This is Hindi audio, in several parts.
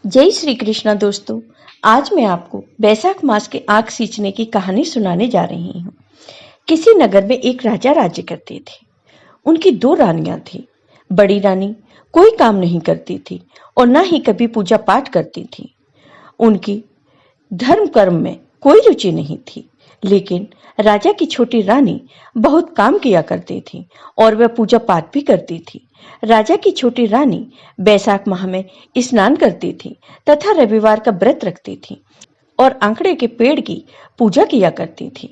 जय श्री कृष्णा दोस्तों। आज मैं आपको बैसाख मास के आग सींचने की कहानी सुनाने जा रही हूँ। किसी नगर में एक राजा राज्य करते थे। उनकी दो रानियां थी। बड़ी रानी कोई काम नहीं करती थी और ना ही कभी पूजा पाठ करती थी। उनकी धर्म कर्म में कोई रुचि नहीं थी। लेकिन राजा की छोटी रानी बहुत काम किया करती थी और वह पूजा पाठ भी करती थी। राजा की छोटी रानी बैसाख माह में स्नान करती थी तथा रविवार का व्रत रखती थी और आंकड़े के पेड़ की पूजा किया करती थी।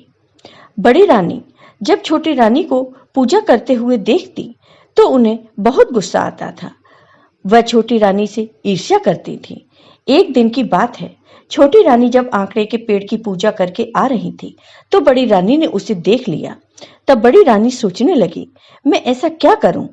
बड़ी रानी जब छोटी रानी को पूजा करते हुए देखती तो उन्हें बहुत गुस्सा आता था। वह छोटी रानी से ईर्ष्या करती थी। एक दिन की बात है, छोटी रानी जब आंकड़े के पेड़ की पूजा करके आ रही थी तो बड़ी रानी ने उसे देख लिया। तब बड़ी रानी सोचने लगी, मैं ऐसा क्या करूं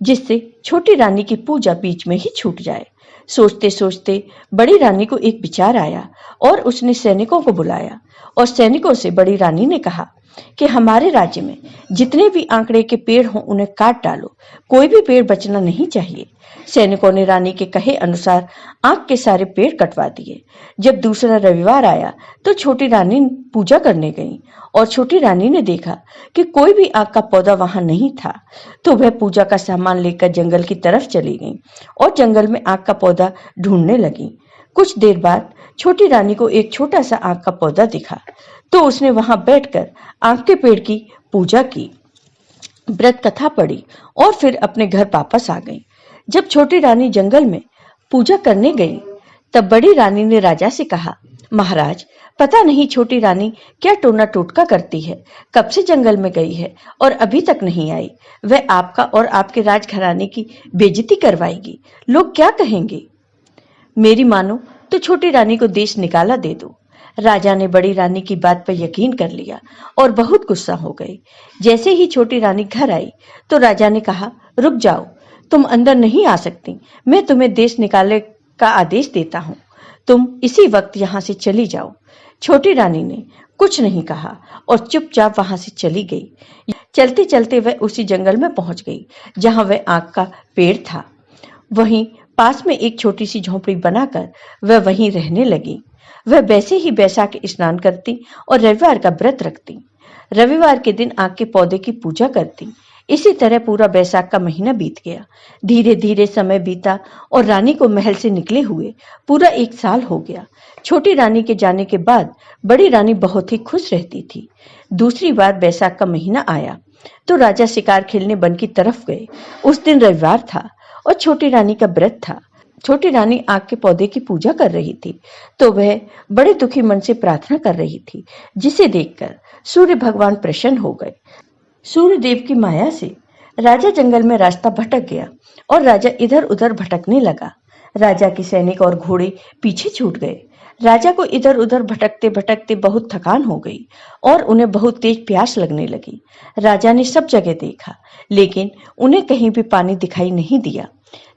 जिससे छोटी रानी की पूजा बीच में ही छूट जाए। सोचते सोचते बड़ी रानी को एक विचार आया और उसने सैनिकों को बुलाया और सैनिकों से बड़ी रानी ने कहा कि हमारे राज्य में जितने भी आंकड़े के पेड़ हों उन्हें काट डालो, कोई भी पेड़ बचना नहीं चाहिए। सैनिकों ने रानी के कहे अनुसार आग के सारे पेड़ कटवा दिए। जब दूसरा रविवार आया तो छोटी रानी पूजा करने गई और छोटी रानी ने देखा कि कोई भी आग का पौधा वहां नहीं था। तो वह पूजा का सामान लेकर जंगल की तरफ चली गई और जंगल में आग का पौधा ढूंढने लगी। कुछ देर बाद छोटी रानी को एक छोटा सा आग का पौधा दिखा तो उसने वहां बैठकर आग के पेड़ की पूजा की, व्रत कथा पढ़ी और फिर अपने घर वापस आ गई। जब छोटी रानी जंगल में पूजा करने गई तब बड़ी रानी ने राजा से कहा, महाराज, पता नहीं छोटी रानी क्या टोना टोटका करती है। कब से जंगल में गई है और अभी तक नहीं आई। वह आपका और आपके राजघराने की बेइज्जती करवाएगी। लोग क्या कहेंगे। मेरी मानो तो छोटी रानी को देश निकाला दे दो। राजा ने बड़ी रानी की बात पर यकीन कर लिया और बहुत गुस्सा हो गए। जैसे ही छोटी रानी घर आई तो राजा ने कहा, रुक जाओ, तुम अंदर नहीं आ सकती। मैं तुम्हें देश निकालने का आदेश देता हूँ। तुम इसी वक्त यहाँ से चली जाओ। छोटी रानी ने कुछ नहीं कहा और चुपचाप वहां से चली गई। चलते चलते वह उसी जंगल में पहुंच गई जहां वह आग का पेड़ था। वहीं पास में एक छोटी सी झोंपड़ी बनाकर वह वहीं रहने लगी। वह वैसे ही बैसाख स्नान करती और रविवार का व्रत रखती। रविवार के दिन आग के पौधे की पूजा करती। इसी तरह पूरा बैसाख का महीना बीत गया। धीरे धीरे समय बीता और रानी को महल से निकले हुए पूरा एक साल हो गया। छोटी रानी के जाने के बाद बड़ी रानी बहुत ही खुश रहती थी। दूसरी बार बैसाख का महीना आया तो राजा शिकार खेलने वन की तरफ गए। उस दिन रविवार था और छोटी रानी का व्रत था। छोटी रानी आग के पौधे की पूजा कर रही थी तो वह बड़े दुखी मन से प्रार्थना कर रही थी, जिसे देखकर सूर्य भगवान प्रसन्न हो गए। सूर्य देव की माया से राजा जंगल में रास्ता भटक गया और राजा इधर उधर भटकने लगा। राजा के सैनिक और घोड़े पीछे छूट गए। राजा को इधर उधर भटकते भटकते बहुत थकान हो गई और उन्हें बहुत तेज प्यास लगने लगी। राजा ने सब जगह देखा लेकिन उन्हें कहीं भी पानी दिखाई नहीं दिया।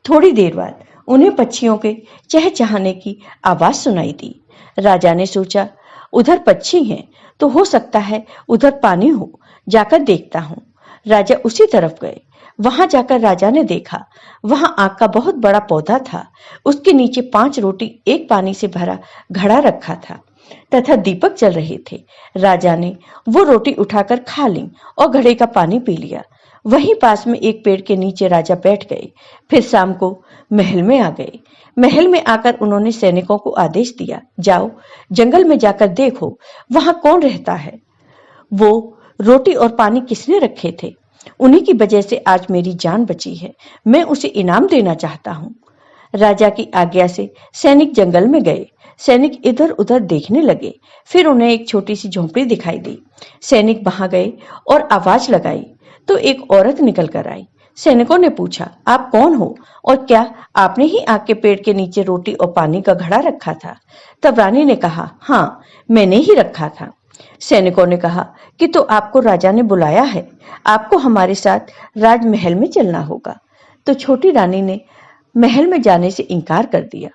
थोड़ी देर बाद उन्हें पक्षियों के चहचहाने की आवाज सुनाई दी। राजा ने सोचा, उधर पक्षी हैं तो हो सकता है उधर पानी हो, जाकर देखता हूं। राजा उसी तरफ गए। वहां जाकर राजा ने देखा, वहां आग का बहुत बड़ा पौधा था। उसके नीचे 5 रोटी एक पानी से भरा घड़ा रखा था तथा दीपक जल रहे थे। राजा ने वो रोटी उठाकर खा ली और घड़े का पानी पी लिया। वहीं पास में एक पेड़ के नीचे राजा बैठ गए। फिर शाम को महल में आ गए। महल में आकर उन्होंने सैनिकों को आदेश दिया, जाओ जंगल में जाकर देखो वहां कौन रहता है। वो रोटी और पानी किसने रखे थे, उन्हीं की वजह से आज मेरी जान बची है। मैं उसे इनाम देना चाहता हूँ। राजा की आज्ञा से सैनिक जंगल में गए। सैनिक इधर उधर देखने लगे। फिर उन्हें एक छोटी सी झोंपड़ी दिखाई दी। सैनिक वहां गए और आवाज लगाई तो एक औरत निकल कर आई। सैनिकों ने पूछा, आप कौन हो और क्या आपने ही आग के पेड़ के नीचे रोटी और पानी का घड़ा रखा था। तब रानी ने कहा, हाँ, मैंने ही रखा था। सैनिकों ने कहा कि तो आपको राजा ने बुलाया है, आपको हमारे साथ राजमहल में चलना होगा। तो छोटी रानी ने महल में जाने से इनकार कर दिया।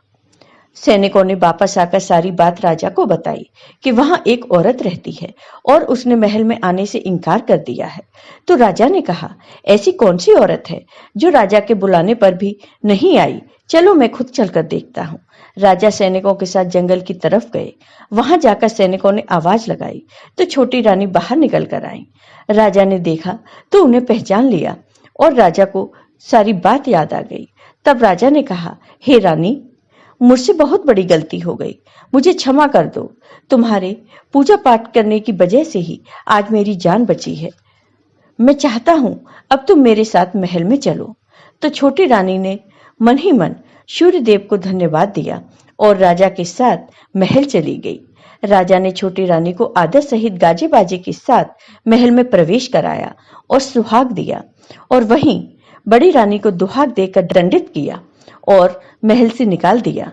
सैनिकों ने वापस आकर सारी बात राजा को बताई कि वहां एक औरत रहती है और उसने महल में आने से इनकार कर दिया है। तो राजा ने कहा, ऐसी कौन सी औरत है जो राजा के बुलाने पर भी नहीं आई, चलो मैं खुद चलकर देखता हूँ। राजा सैनिकों के साथ जंगल की तरफ गए। वहां जाकर सैनिकों ने आवाज लगाई तो छोटी रानी बाहर निकल कर आई। राजा ने देखा तो उन्हें पहचान लिया और राजा को सारी बात याद आ गई। तब राजा ने कहा, हे रानी, मुझसे बहुत बड़ी गलती हो गई, मुझे क्षमा कर दो। तुम्हारे पूजा पाठ करने की वजह से ही आज मेरी जान बची है। मैं चाहता हूं अब तुम मेरे साथ महल में चलो। तो छोटी रानी ने मन ही मन सूर्य देव को धन्यवाद दिया और राजा के साथ महल चली गई। राजा ने छोटी रानी को आदर सहित गाजे बाजे के साथ महल में प्रवेश कराया और सुहाग दिया और वहीं बड़ी रानी को दुहाक देकर दंडित किया और महल से निकाल दिया।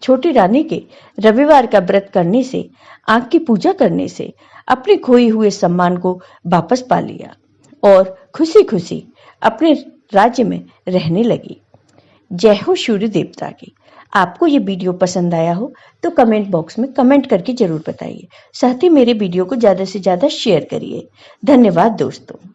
छोटी रानी के रविवार का व्रत करने से, आग की पूजा करने से अपने खोए हुए सम्मान को वापस पा लिया और खुशी खुशी अपने राज्य में रहने लगी। जय हो सूर्य देवता की। आपको ये वीडियो पसंद आया हो तो कमेंट बॉक्स में कमेंट करके जरूर बताइए। साथ ही मेरे वीडियो को ज्यादा से ज्यादा शेयर करिए। धन्यवाद दोस्तों।